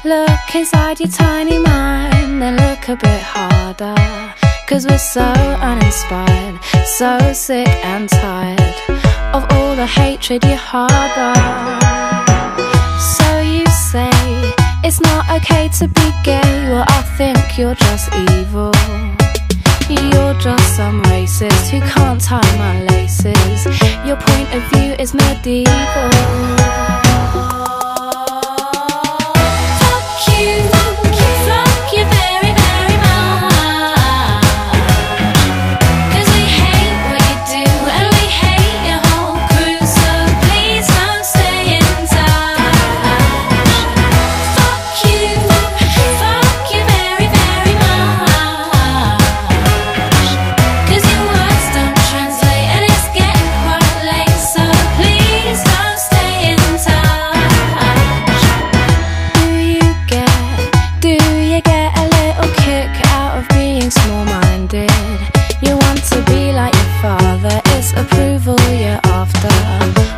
Look inside your tiny mind, then look a bit harder. 'Cause we're so uninspired, so sick and tired of all the hatred you harbor. So you say it's not okay to be gay. Well, I think you're just evil. You're just some racist who can't tie my laces. Your point of view is medieval.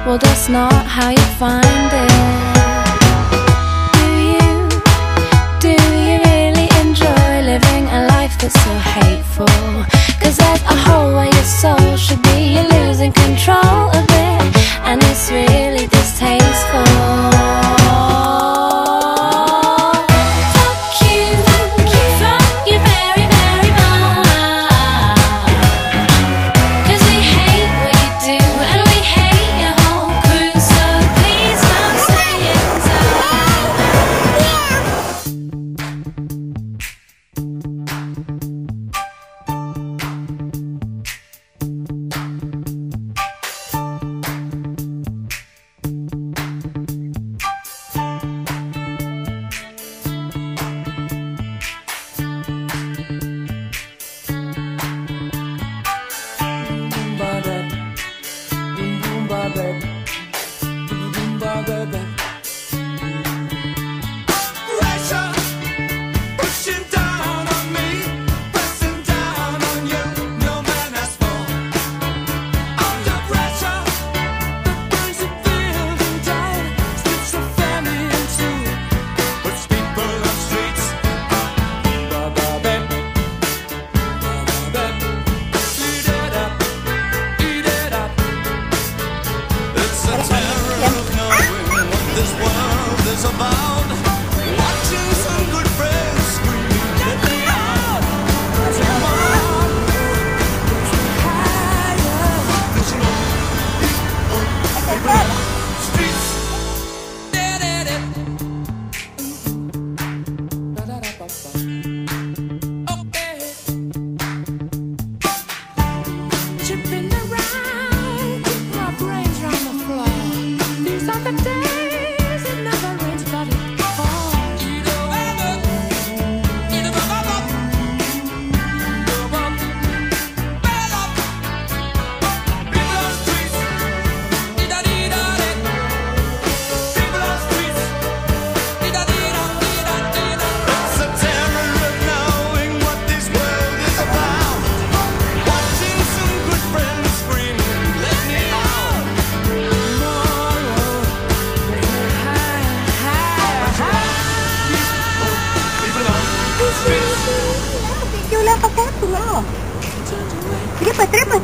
Well, that's not how you find it. Do you really enjoy living a life that's so hateful? 'Cause there's a hole where your soul should be. You're losing control a bit, and it's really distasteful.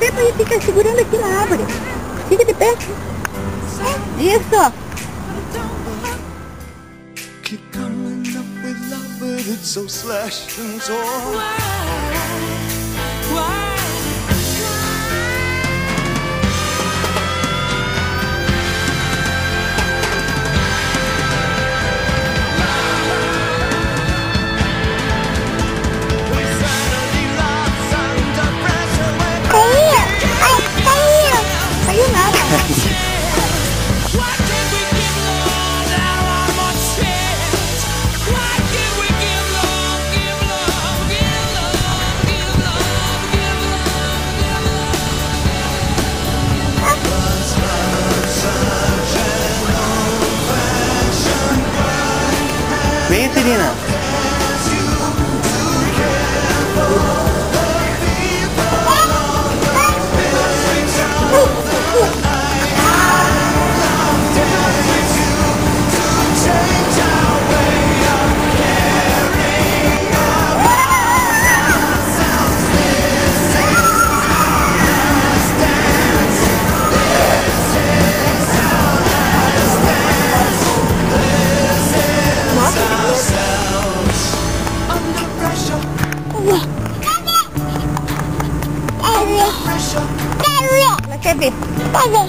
Trepa e fica segurando aqui na árvore. Fica de pé. Isso. Keep coming up with love, but it's so slashed and torn. Why? Vem, Serena. Change Quero ver. Ela quer ver. Quer ver.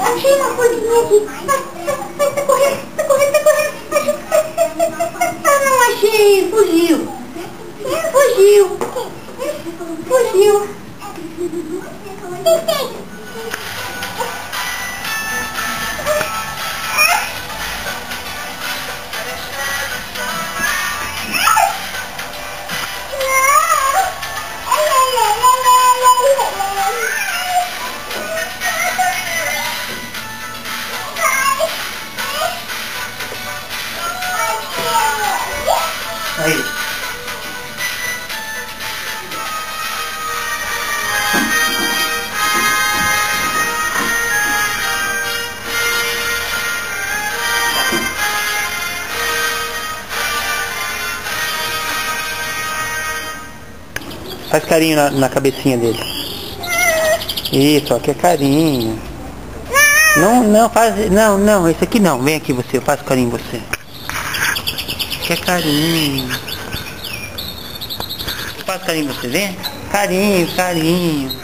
Achei uma coisinha aqui. Tá correndo. Ah, não achei. Fugiu. Aí. Faz carinho na cabecinha dele. Isso, ó, que é carinho. Não, faz. Não, esse aqui não. Vem aqui você, eu faço carinho em você. Que é carinho. Faz carinho em você, vem. Carinho.